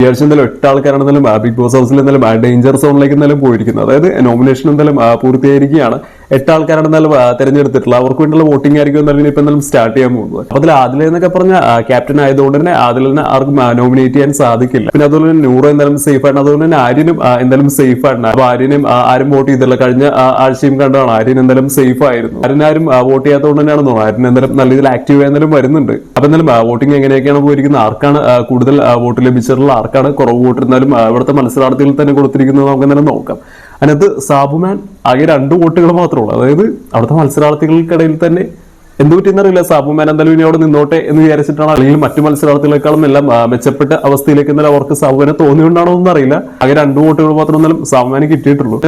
ഈ ആഴ്ച എന്തായാലും 8 ആൾക്കാരാണെന്നാലും ബിഗ് ബോസ് ഹൗസിൽ എന്തായാലും ഡേഞ്ചർ സോണിലേക്ക് എന്തായാലും പോയിരിക്കുന്നത്. അതായത് നോമിനേഷൻ എന്തായാലും പൂർത്തിയായിരിക്കുകയാണ്. 8 ആൾക്കാരാണ് എന്തായാലും തെരഞ്ഞെടുത്തിട്ടുള്ളത്. അവർക്ക് വേണ്ടിയുള്ള വോട്ടിംഗ് ആയിരിക്കും എന്തായാലും ഇപ്പൊ എന്തായാലും സ്റ്റാർട്ട് ചെയ്യാൻ പോകുന്നത്. അപ്പൊ അതിൽ ആദില എന്നൊക്കെ പറഞ്ഞ ക്യാപ്റ്റൻ ആയതുകൊണ്ട് തന്നെ ആദിലിനെ ആർക്കും നോമിനേറ്റ് ചെയ്യാൻ സാധിക്കില്ല. പിന്നെ അതുപോലെ തന്നെ നൂറ് എന്തായാലും സേഫ് ആണ്. അതുപോലെ തന്നെ ആര്യനും എന്തായാലും സേഫ് ആണ്. അപ്പൊ ആര്യനും ആരും വോട്ട് ചെയ്തില്ല. കഴിഞ്ഞ ആഴ്ചയും കണ്ടാണ് ആര്യൻ എന്തായാലും സേഫ് ആയിരുന്നു. ആരും വോട്ട് ചെയ്യാത്തതുകൊണ്ട് തന്നെയാണ് തോന്നുന്നത്. ആര്യൻ എന്തായാലും നല്ല രീതിയിൽ ആക്റ്റീവ് എന്തായാലും വരുന്നുണ്ട്. അപ്പൊ എന്തായാലും വോട്ടിംഗ് എങ്ങനെയൊക്കെയാണ് പോയിരിക്കുന്നത്, ആർക്കാണ് കൂടുതൽ വോട്ട് ലഭിച്ചിട്ടുള്ള, ആർക്കാണ് കുറവ് വോട്ട്, എന്നാലും ഇവിടുത്തെ മത്സരാർത്ഥികൾ തന്നെ കൊടുത്തിരിക്കുന്നത് നമുക്ക് എന്തായാലും നോക്കാം. അതിനകത്ത് സാബുമാൻ ആകെ 2 വോട്ടുകൾ മാത്രമേ ഉള്ളൂ. അതായത് അവിടുത്തെ മത്സരാർത്ഥികൾക്കിടയിൽ തന്നെ എന്ത് പറ്റിയെന്നറിയില്ല, സാബുമാൻ എന്തായാലും ഇനി അവിടെ നിന്നോട്ടെ എന്ന് വിചാരിച്ചിട്ടാണ്, അല്ലെങ്കിൽ മറ്റു മത്സരാർത്ഥികളെക്കാളും എല്ലാം മെച്ചപ്പെട്ട അവസ്ഥയിലേക്ക് എന്നാലും അവർക്ക് സാബുമാനെ തോന്നിയുകൊണ്ടാണോ എന്നറിയില്ല. ആകെ 2 വോട്ടുകൾ മാത്രം എന്നാലും സാബുമാന് കിട്ടിയിട്ടുള്ളൂ.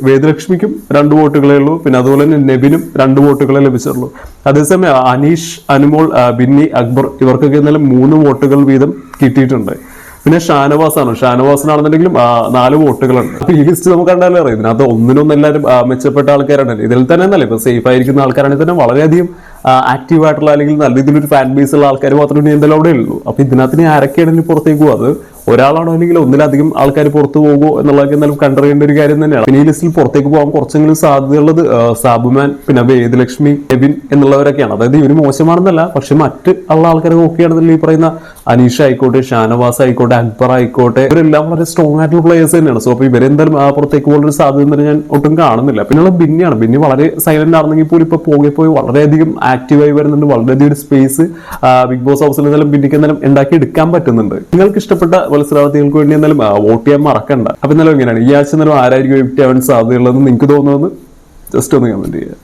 വേദലക്ഷ്മിക്കും 2 വോട്ടുകളേ ഉള്ളൂ. പിന്നെ അതുപോലെ തന്നെ നെബിനും 2 വോട്ടുകളെ ലഭിച്ചിട്ടുള്ളൂ. അതേസമയം അനീഷ്, അനുമോൾ, ബിന്നി, അക്ബർ ഇവർക്കൊക്കെ എന്നാലും 3 വോട്ടുകൾ വീതം കിട്ടിയിട്ടുണ്ട്. പിന്നെ ഷാനവാസിനാണെന്നുണ്ടെങ്കിലും 4 വോട്ടുകളുണ്ട്. അപ്പൊ ഈ ലിസ്റ്റ് നമുക്ക് കണ്ടാലേ അറിയാം, ഇതിനകത്ത് ഒന്നിനൊന്നും എല്ലാവരും മെച്ചപ്പെട്ട ആൾക്കാരാണ്. ഇതിൽ തന്നെ എന്നല്ല, ഇപ്പൊ സേഫ് ആയിരിക്കുന്ന ആൾക്കാരാണെങ്കിൽ തന്നെ വളരെയധികം ആക്റ്റീവ് ആയിട്ടുള്ള അല്ലെങ്കിൽ നല്ല രീതിയിലൊരു ഫാൻ ബേസ് ഉള്ള ആൾക്കാർ മാത്രമേ എന്തായാലും അവിടെ ഉള്ളൂ. അപ്പൊ ഇതിനകത്ത് ആരൊക്കെയാണ് ഇനി പുറത്തേക്ക് പോകുക, അത് ഒരാളാണോ അല്ലെങ്കിൽ ഒന്നിലധികം ആൾക്കാർ പുറത്തു പോകുമോ എന്നുള്ളതൊക്കെ എന്തായാലും കണ്ടറിയേണ്ട ഒരു കാര്യം തന്നെയാണ്. പിന്നെ ഈ ലിസ്റ്റിൽ പുറത്തേക്ക് പോകാൻ കുറച്ചെങ്കിലും സാധ്യതയുള്ളത് സാബുമാൻ, പിന്നെ വേദലക്ഷ്മി, കെവിൻ എന്നുള്ളവരൊക്കെയാണ്. അതായത് ഇവര് മോശമാണെന്നല്ല, പക്ഷെ മറ്റ് ഉള്ള ആൾക്കാരെ നോക്കുകയാണെന്നുണ്ടെങ്കിൽ ഈ പറയുന്ന അനീഷ ആയിക്കോട്ടെ, ഷാനവാസ് ആയിക്കോട്ടെ, അക്ബർ ആയിക്കോട്ടെ, ഇവരെല്ലാം വളരെ സ്ട്രോങ് ആയിട്ടുള്ള പ്ലേയേഴ്സ് തന്നെയാണ്. സോ അപ്പൊ ഇവരെന്തായാലും പുറത്തേക്ക് പോകുന്ന ഒരു സാധ്യത ഞാൻ ഒട്ടും കാണുന്നില്ല. പിന്നെയുള്ള ബിന്നിയാണ്. ബിന്നി വളരെ സൈലന്റ് ആണെന്നെങ്കിൽ പോലും ഇപ്പൊ പോയി വളരെയധികം ആക്റ്റീവായി വരുന്നുണ്ട്. വളരെയധികം ഒരു സ്പേസ് ബിഗ് ബോസ് ഹൗസിൽ എന്തായാലും ബിന്നിക്ക് എന്തായാലും ഉണ്ടാക്കി എടുക്കാൻ പറ്റുന്നുണ്ട്. നിങ്ങൾക്ക് ഇഷ്ടപ്പെട്ട മത്സരാർത്ഥികൾക്ക് വേണ്ടി എന്തായാലും വോട്ട് ചെയ്യാൻ മറക്കണ്ട. അപ്പൊ എന്നാലും എങ്ങനെയാണ് ഈ ആഴ്ച എന്നാലും ആരായിരിക്കും എവിക്റ്റ് ആവാൻ സാധ്യതയുള്ളതെന്ന് നിങ്ങൾക്ക് തോന്നുന്നത് ജസ്റ്റ് ഒന്ന് കമന്റ് ചെയ്യുക.